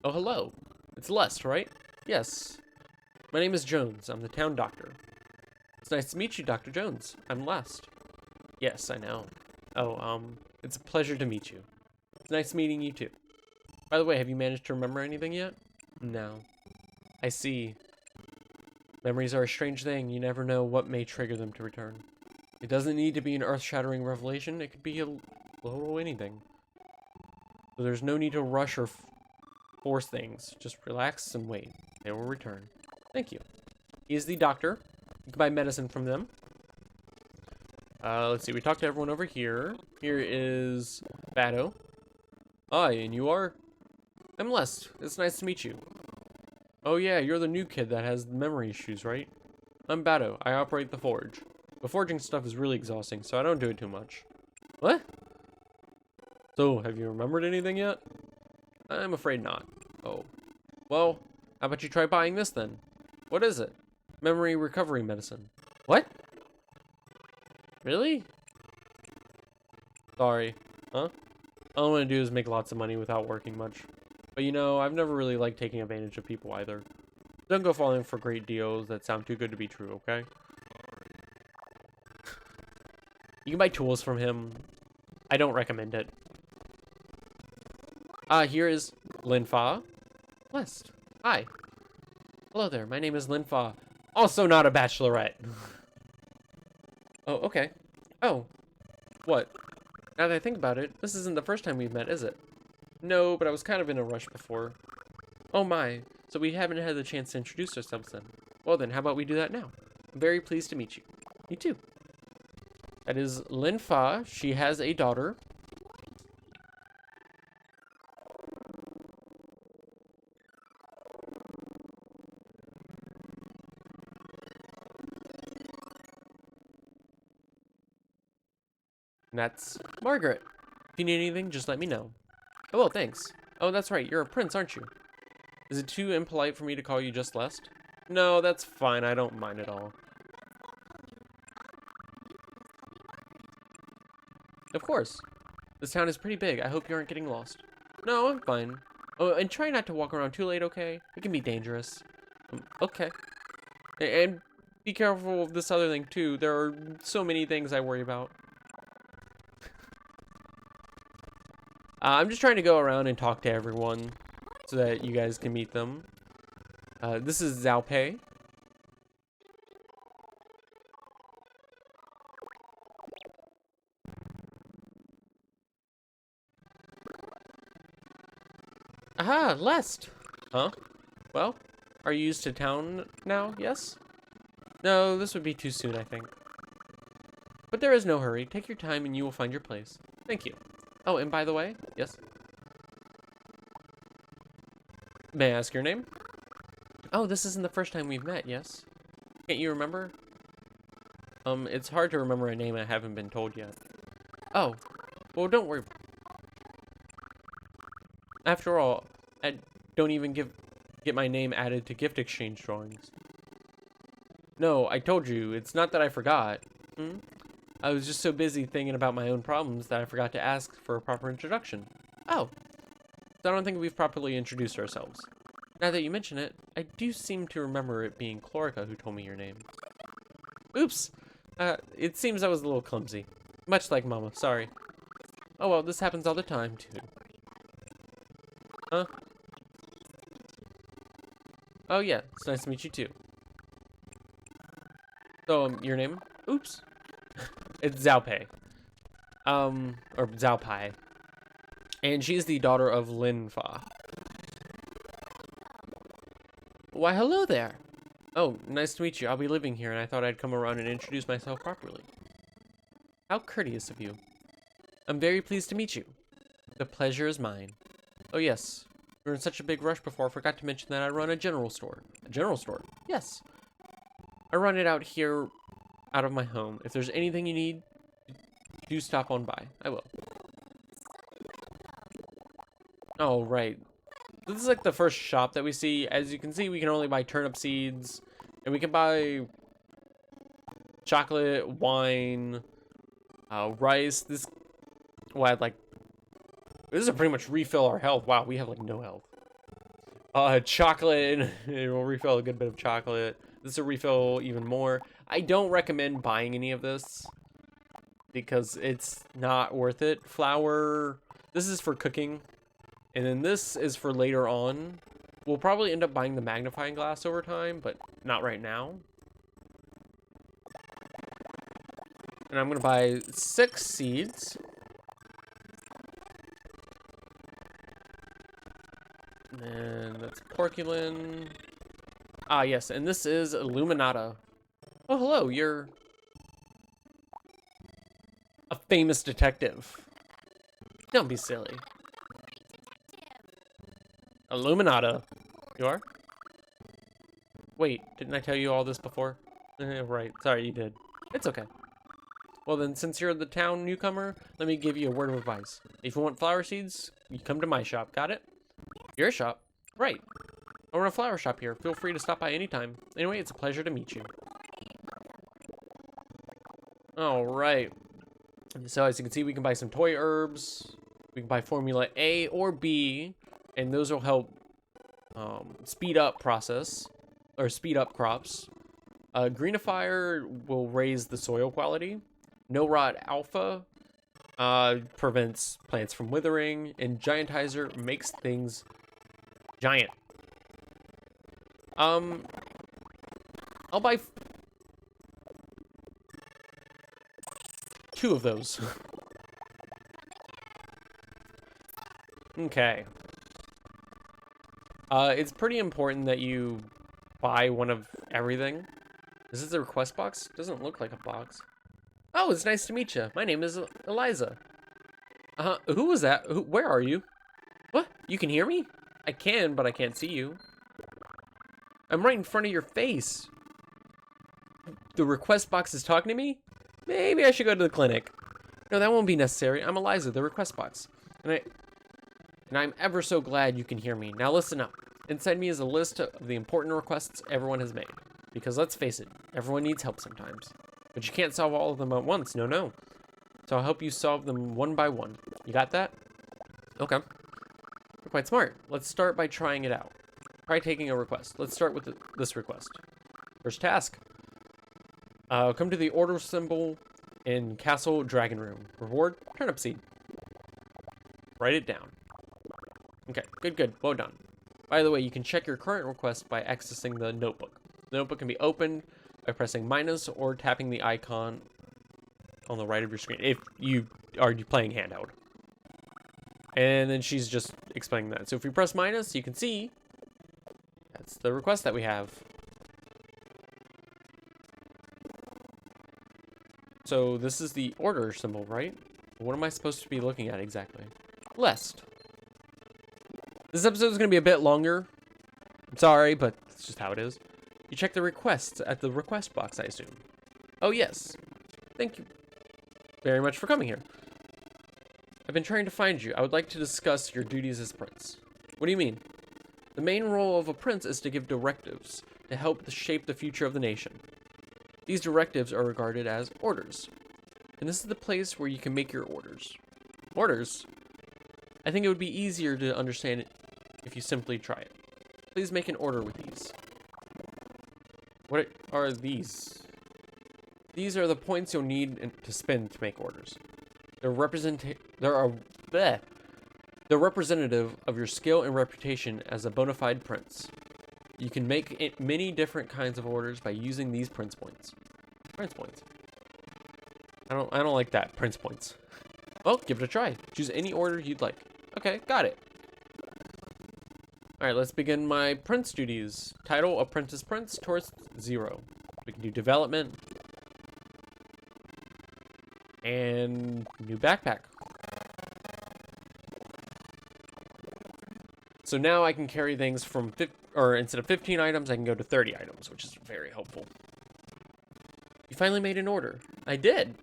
Oh, hello. It's Les, right? Yes. My name is Jones. I'm the town doctor. It's nice to meet you, Dr. Jones. I'm Les. Yes, I know. Oh, it's a pleasure to meet you. It's nice meeting you too. By the way, have you managed to remember anything yet? No. I see. Memories are a strange thing. You never know what may trigger them to return. It doesn't need to be an earth-shattering revelation. It could be a little anything. So there's no need to rush or force things. Just relax and wait. They will return. Thank you. He is the doctor. You can buy medicine from them. Let's see. We talked to everyone over here. Here is Bado. Hi, and you are? I'm Les. It's nice to meet you. Oh yeah, you're the new kid that has memory issues, right? I'm Bado. I operate the forge. The forging stuff is really exhausting, so I don't do it too much. What? So, have you remembered anything yet? I'm afraid not. Oh. Well, how about you try buying this then? What is it? Memory recovery medicine. What? Really? Sorry. Huh? All I want to do is make lots of money without working much. But you know, I've never really liked taking advantage of people either. Don't go falling for great deals that sound too good to be true, okay? You can buy tools from him. I don't recommend it. Here is Linfa. Lest. Hi. Hello there, my name is Linfa. Also not a bachelorette. Oh, okay. Oh. What? Now that I think about it, this isn't the first time we've met, is it? No, but I was kind of in a rush before. Oh my, so we haven't had the chance to introduce ourselves then. Well then, how about we do that now? I'm very pleased to meet you. Me too. That is Linfa. She has a daughter. And that's Margaret. If you need anything, just let me know. Oh, well, thanks. Oh, that's right. You're a prince, aren't you? Is it too impolite for me to call you just Lest? No, that's fine. I don't mind at all. Of course. This town is pretty big. I hope you aren't getting lost. No, I'm fine. Oh, and try not to walk around too late, okay? It can be dangerous. Okay. And be careful of this other thing, too. There are so many things I worry about. I'm just trying to go around and talk to everyone so that you guys can meet them. This is Zhao Pei. Aha, Lest! Huh? Well, are you used to town now, yes? No, this would be too soon, I think. But there is no hurry. Take your time and you will find your place. Thank you. Oh, and by the way, yes? May I ask your name? Oh, this isn't the first time we've met, yes? Can't you remember? It's hard to remember a name I haven't been told yet. Oh, well, don't worry. After all, I don't even get my name added to gift exchange drawings. No, I told you, it's not that I forgot. Hmm? I was just so busy thinking about my own problems that I forgot to ask for a proper introduction. Oh, so I don't think we've properly introduced ourselves. Now that you mention it, I do seem to remember it being Chlorica who told me your name. Oops! It seems I was a little clumsy. Much like Mama, sorry. Oh well, this happens all the time, too. Huh? Oh yeah, it's nice to meet you too. So, your name? Oops. It's Xiaopei. Or Xiaopai. And she's the daughter of Lin Fa. Why, hello there. Oh, nice to meet you. I'll be living here, and I thought I'd come around and introduce myself properly. How courteous of you. I'm very pleased to meet you. The pleasure is mine. Oh yes, we were in such a big rush before I forgot to mention that I run a general store. A general store? Yes. I run it out here, out of my home. If there's anything you need, do stop on by. I will. Oh, right. This is like the first shop that we see. As you can see, we can only buy turnip seeds, and we can buy chocolate, wine, rice. This will will pretty much refill our health. Wow, we have like no health. Chocolate, it will refill a good bit of chocolate. This will refill even more. I don't recommend buying any of this because it's not worth it. Flour, this is for cooking. And then this is for later on. We'll probably end up buying the magnifying glass over time, but not right now. And I'm gonna buy 6 seeds. And that's porculain. Ah, yes, and this is Illuminata. Oh, hello, you're a famous detective. Don't be silly. Illuminata. You are? Wait, didn't I tell you all this before? Right, sorry, you did. It's okay. Well then, since you're the town newcomer, let me give you a word of advice. If you want flower seeds, you come to my shop, got it? Your shop? Right. I run a flower shop here. Feel free to stop by anytime. Anyway, it's a pleasure to meet you. Alright. So as you can see, we can buy some toy herbs. We can buy Formula A or B. And those will help speed up speed up crops. Greenifier will raise the soil quality. No Rot Alpha prevents plants from withering, and Giantizer makes things giant. I'll buy 2 of those. Okay. It's pretty important that you buy one of everything. Is this a request box? Doesn't look like a box. Oh, it's nice to meet you. My name is Eliza. Who was that? Where are you? What? You can hear me? I can, but I can't see you. I'm right in front of your face. The request box is talking to me? Maybe I should go to the clinic. No, that won't be necessary. I'm Eliza, the request box. And I'm ever so glad you can hear me. Now listen up. Inside me is a list of the important requests everyone has made. Because let's face it, everyone needs help sometimes. But you can't solve all of them at once, no. So I'll help you solve them one by one. You got that? Okay. You're quite smart. Let's start by trying it out. Try taking a request. Let's start with this request. First task. Come to the order symbol in Castle Dragon Room. Reward, turnip seed. Write it down. Okay, good. Well done. By the way, you can check your current request by accessing the notebook. The notebook can be opened by pressing minus or tapping the icon on the right of your screen if you are playing handheld. And then she's just explaining that. So if we press minus, you can see that's the request that we have. So this is the order symbol, right? What am I supposed to be looking at exactly? List. This episode is going to be a bit longer. I'm sorry, but it's just how it is. You check the requests at the request box, I assume. Oh, yes. Thank you very much for coming here. I've been trying to find you. I would like to discuss your duties as prince. What do you mean? The main role of a prince is to give directives to help shape the future of the nation. These directives are regarded as orders. And this is the place where you can make your orders. Orders? I think it would be easier to understand it if you simply try it. Please make an order with these. What are these? These are the points you'll need to spend to make orders. They're representative of your skill and reputation as a bona fide prince. You can make many different kinds of orders by using these prince points. Prince points. I don't like that. Prince points. Well, give it a try. Choose any order you'd like. Okay, got it. Alright, let's begin my prince duties. Title, Apprentice Prince, Tourist 0. We can do development. And new backpack. So now I can carry things from instead of 15 items, I can go to 30 items, which is very helpful. You finally made an order. I did.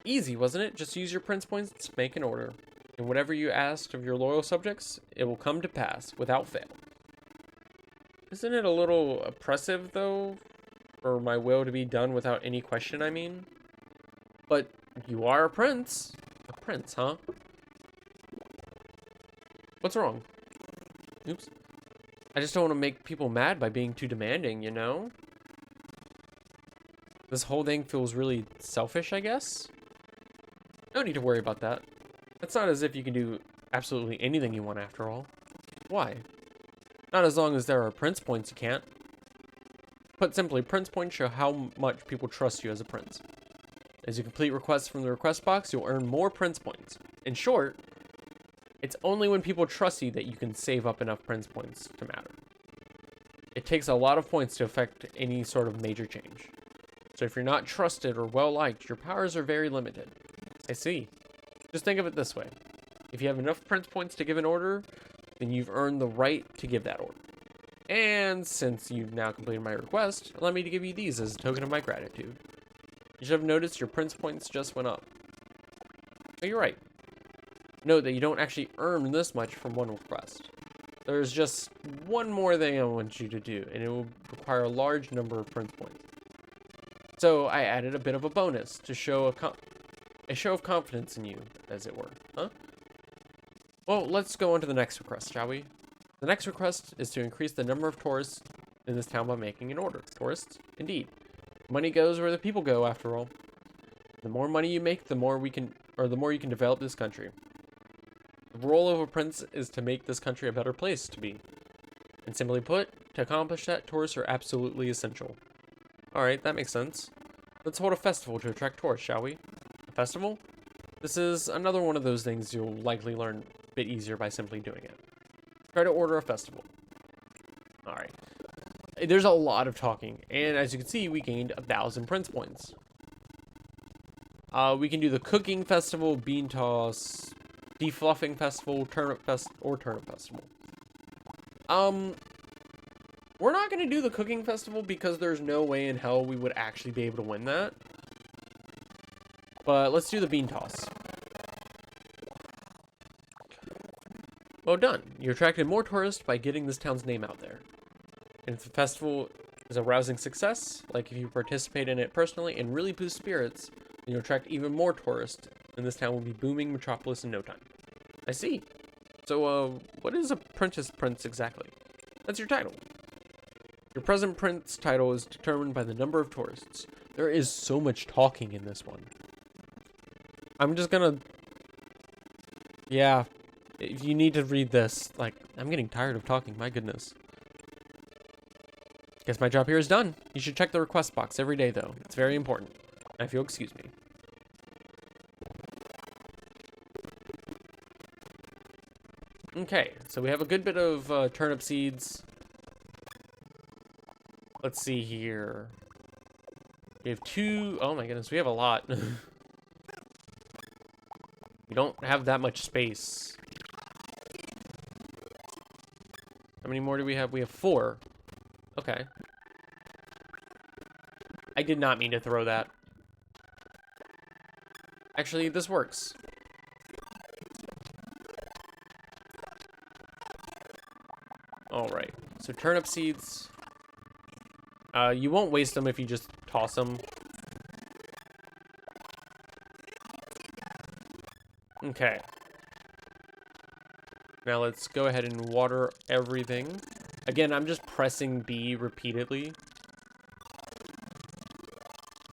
Easy, wasn't it? Just use your prince points to make an order. And whatever you asked of your loyal subjects, it will come to pass without fail. Isn't it a little oppressive, though, for my will to be done without any question, I mean? But you are a prince. A prince, huh? What's wrong? Oops. I just don't want to make people mad by being too demanding, you know? This whole thing feels really selfish, I guess? No need to worry about that. It's not as if you can do absolutely anything you want after all. Why? Not as long as there are prince points you can't. Put simply, prince points show how much people trust you as a prince. As you complete requests from the request box, you'll earn more prince points. In short, it's only when people trust you that you can save up enough prince points to matter. It takes a lot of points to affect any sort of major change. So if you're not trusted or well-liked, your powers are very limited. I see. Just think of it this way. If you have enough prince points to give an order, then you've earned the right to give that order. And since you've now completed my request, allow me to give you these as a token of my gratitude. You should have noticed your prince points just went up. Oh, you're right. Note that you don't actually earn this much from one request. There's just one more thing I want you to do, and it will require a large number of prince points. So I added a bit of a bonus to show a show of confidence in you, as it were. Huh? Well, let's go on to the next request, shall we? The next request is to increase the number of tourists in this town by making an order. Tourists? Indeed. Money goes where the people go, after all. The more money you make, the more you can develop this country. The role of a prince is to make this country a better place to be. And simply put, to accomplish that, tourists are absolutely essential. Alright, that makes sense. Let's hold a festival to attract tourists, shall we? A festival? This is another one of those things you'll likely learn a bit easier by simply doing it. Try to order a festival. Alright. There's a lot of talking, and as you can see, we gained 1,000 prince points. We can do the cooking festival, bean toss, defluffing festival, turnip festival. We're not going to do the cooking festival because there's no way in hell we would actually be able to win that. But let's do the bean toss. Well done. You attracted more tourists by getting this town's name out there. And if the festival is a rousing success, like if you participate in it personally and really boost spirits, then you'll attract even more tourists, and this town will be booming metropolis in no time. I see. So, what is Apprentice Prince exactly? That's your title. Your present prince title is determined by the number of tourists. There is so much talking in this one. I'm just gonna... Yeah, if you need to read this, like, I'm getting tired of talking, my goodness. Guess my job here is done. You should check the request box every day, though. It's very important. If you'll excuse me. Okay, so we have a good bit of turnip seeds. Let's see here. We have two. Oh my goodness, we have a lot. We don't have that much space. How many more do we have? We have 4. Okay. I did not mean to throw that. Actually, this works. Alright, so turnip seeds. You won't waste them if you just toss them. Okay. Now let's go ahead and water everything. Again, I'm just pressing B repeatedly.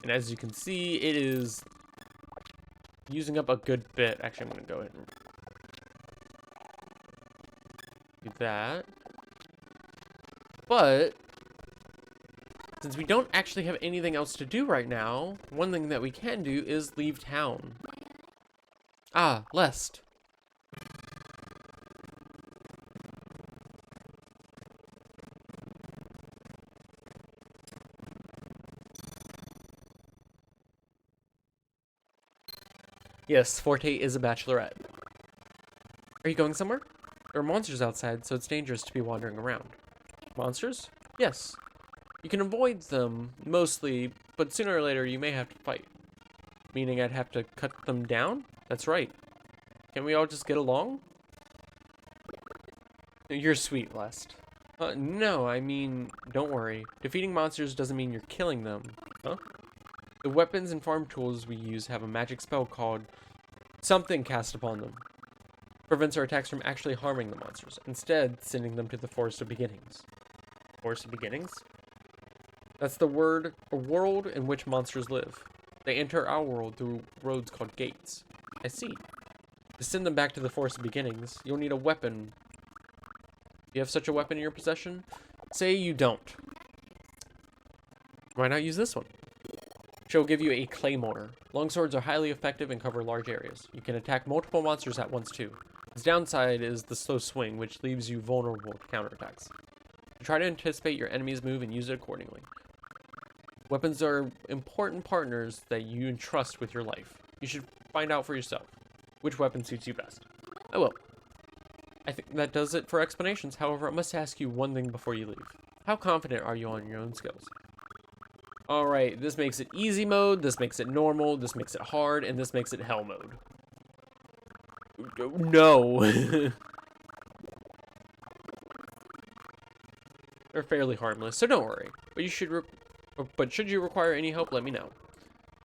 And as you can see, it is using up a good bit. Actually, I'm going to go ahead and do that. But since we don't actually have anything else to do right now, one thing that we can do is leave town. Ah, Lest. Yes, Forte is a bachelorette. Are you going somewhere? There are monsters outside, so it's dangerous to be wandering around. Monsters? Yes. You can avoid them, mostly, but sooner or later you may have to fight. Meaning I'd have to cut them down? That's right. Can we all just get along? You're sweet, Lest. No, I mean, don't worry. Defeating monsters doesn't mean you're killing them. Huh? The weapons and farm tools we use have a magic spell called something cast upon them. Prevents our attacks from actually harming the monsters, instead sending them to the Forest of Beginnings. Forest of Beginnings? That's the word, a world in which monsters live. They enter our world through roads called gates. I see. To send them back to the Forest of Beginnings, you'll need a weapon. Do you have such a weapon in your possession? Say you don't. Why not use this one? She'll give you a claymore. Longswords are highly effective and cover large areas. You can attack multiple monsters at once too. Its downside is the slow swing, which leaves you vulnerable to counterattacks. Try to anticipate your enemy's move and use it accordingly. Weapons are important partners that you entrust with your life. You should find out for yourself which weapon suits you best. I will. I think that does it for explanations. However, I must ask you one thing before you leave. How confident are you on your own skills? Alright, this makes it easy mode, this makes it normal, this makes it hard, and this makes it hell mode. No. They're fairly harmless, so don't worry. But should you require any help, let me know.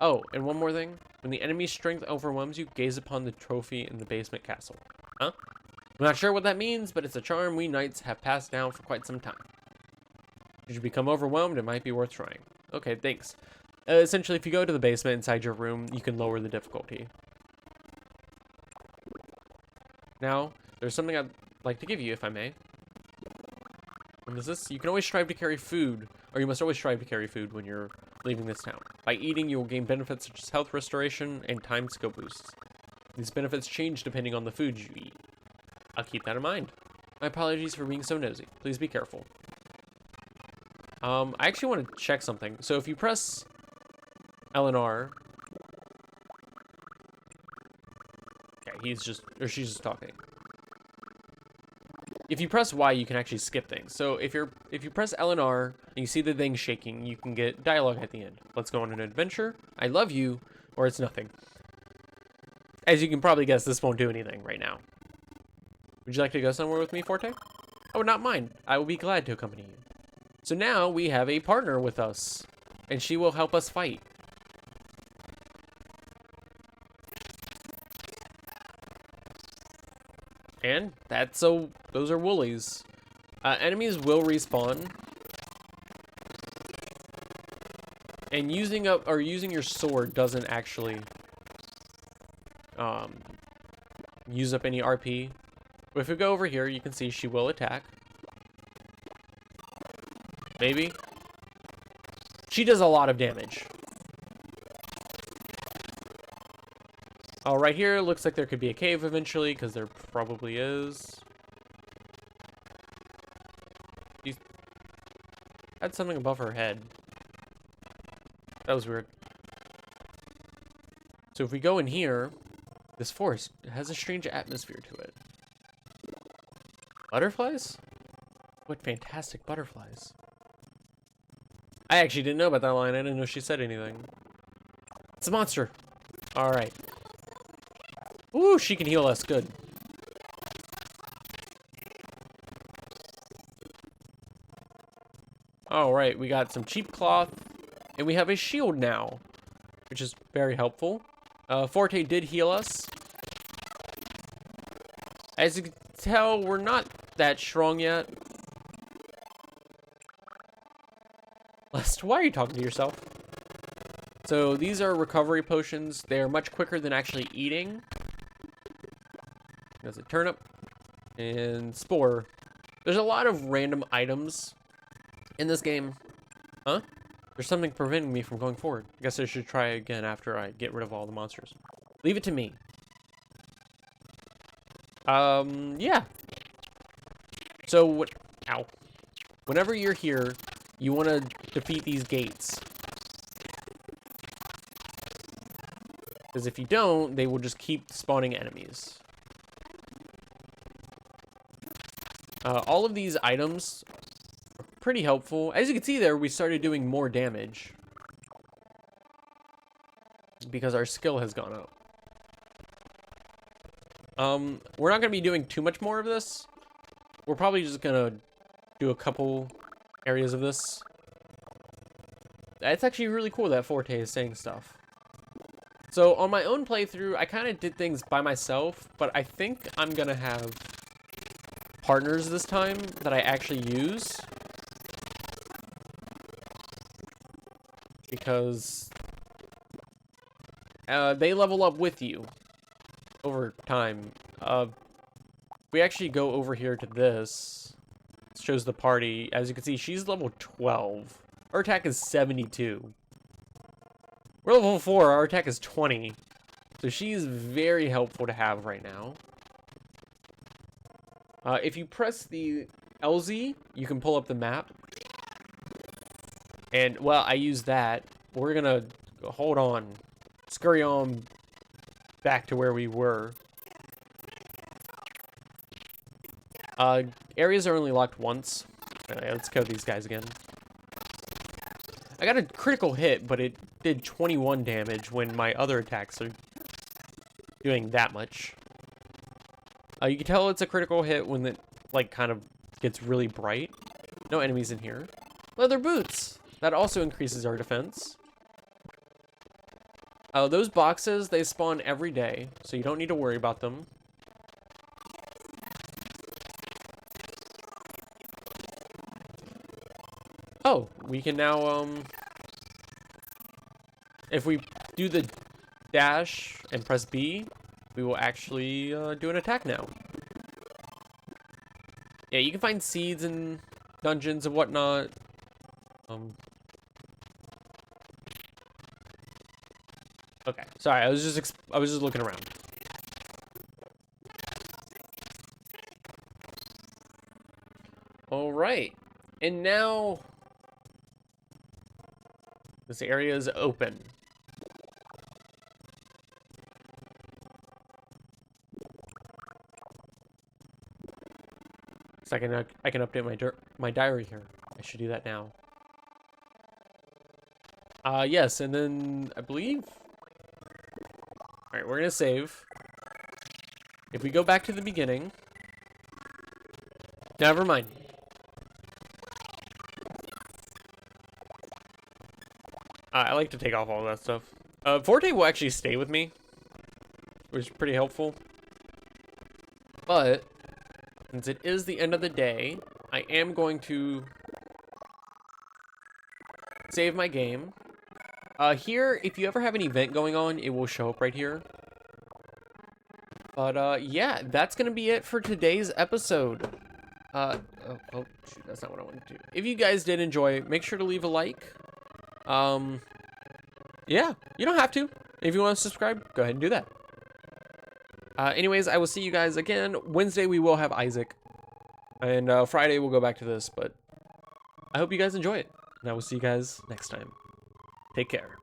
Oh, and one more thing. When the enemy's strength overwhelms you, gaze upon the trophy in the basement castle. Huh? I'm not sure what that means, but it's a charm we knights have passed down for quite some time. Should you become overwhelmed, it might be worth trying. Okay, thanks. Essentially, if you go to the basement inside your room, you can lower the difficulty. Now, there's something I'd like to give you, if I may. What is this? You can always strive to carry food, or you must always strive to carry food when you're leaving this town. By eating, you will gain benefits such as health restoration and time skill boosts. These benefits change depending on the food you eat. I'll keep that in mind. My apologies for being so nosy. Please be careful. I actually want to check something. So if you press L and R, okay, she's just talking. If you press Y, you can actually skip things. So if you press L and R and you see the thing shaking, you can get dialogue at the end. Let's go on an adventure. I love you, or it's nothing. As you can probably guess, this won't do anything right now. Would you like to go somewhere with me, Forte? I would not mind. I will be glad to accompany you. So now we have a partner with us, and she will help us fight. And those are woolies. Enemies will respawn. And using your sword doesn't actually use up any RP. But if we go over here, you can see she will attack. Maybe. She does a lot of damage. Oh, right here, looks like there could be a cave eventually, because there probably is. She had something above her head. That was weird. So if we go in here, this forest has a strange atmosphere to it. Butterflies? What fantastic butterflies. I actually didn't know about that line. I didn't know she said anything. It's a monster. All right. Ooh, she can heal us. Good. All right, we got some cheap cloth, and we have a shield now, which is very helpful. Forte did heal us. As you can tell, we're not that strong yet. Lest, why are you talking to yourself? So these are recovery potions. They are much quicker than actually eating. There's a turnip and spore. There's a lot of random items in this game. Huh? There's something preventing me from going forward. I guess I should try again after I get rid of all the monsters. Leave it to me. Yeah. So, ow. Whenever you're here, you want to defeat these gates. Because if you don't, they will just keep spawning enemies. All of these items are pretty helpful. As you can see there, we started doing more damage. Because our skill has gone up. We're not going to be doing too much more of this. We're probably just going to do a couple areas of this. It's actually really cool that Forte is saying stuff. So on my own playthrough, I kind of did things by myself, but I think I'm going to have partners this time that I actually use. Because they level up with you over time. We actually go over here to this. It shows the party. As you can see, she's level 12. Our attack is 72. We're level 4. Our attack is 20. So she's very helpful to have right now. If you press the LZ, you can pull up the map. And, well, I use that. We're gonna hold on. Scurry on back to where we were. Areas are only locked once. Let's code these guys again. I got a critical hit, but it did 21 damage when my other attacks are doing that much. You can tell it's a critical hit when it, like, kind of gets really bright. No enemies in here. Leather boots! That also increases our defense. Those boxes, they spawn every day, so you don't need to worry about them. Oh, we can now, if we do the dash and press B, we will actually do an attack now. Yeah, you can find seeds in dungeons and whatnot. Okay, sorry, I was just looking around. All right, and now this area is open. So I can update my diary here. I should do that now. Yes, and then I believe. All right, we're gonna save. If we go back to the beginning, never mind. I like to take off all that stuff. Forte will actually stay with me, which is pretty helpful. But since it is the end of the day, I am going to save my game. Here, if you ever have an event going on, it will show up right here. But, yeah, that's gonna be it for today's episode. Oh, shoot, that's not what I wanted to do. If you guys did enjoy, make sure to leave a like. Yeah, you don't have to. If you want to subscribe, go ahead and do that. Anyways, I will see you guys again. Wednesday, we will have Isaac. And, Friday, we'll go back to this, but I hope you guys enjoy it, and I will see you guys next time. Take care.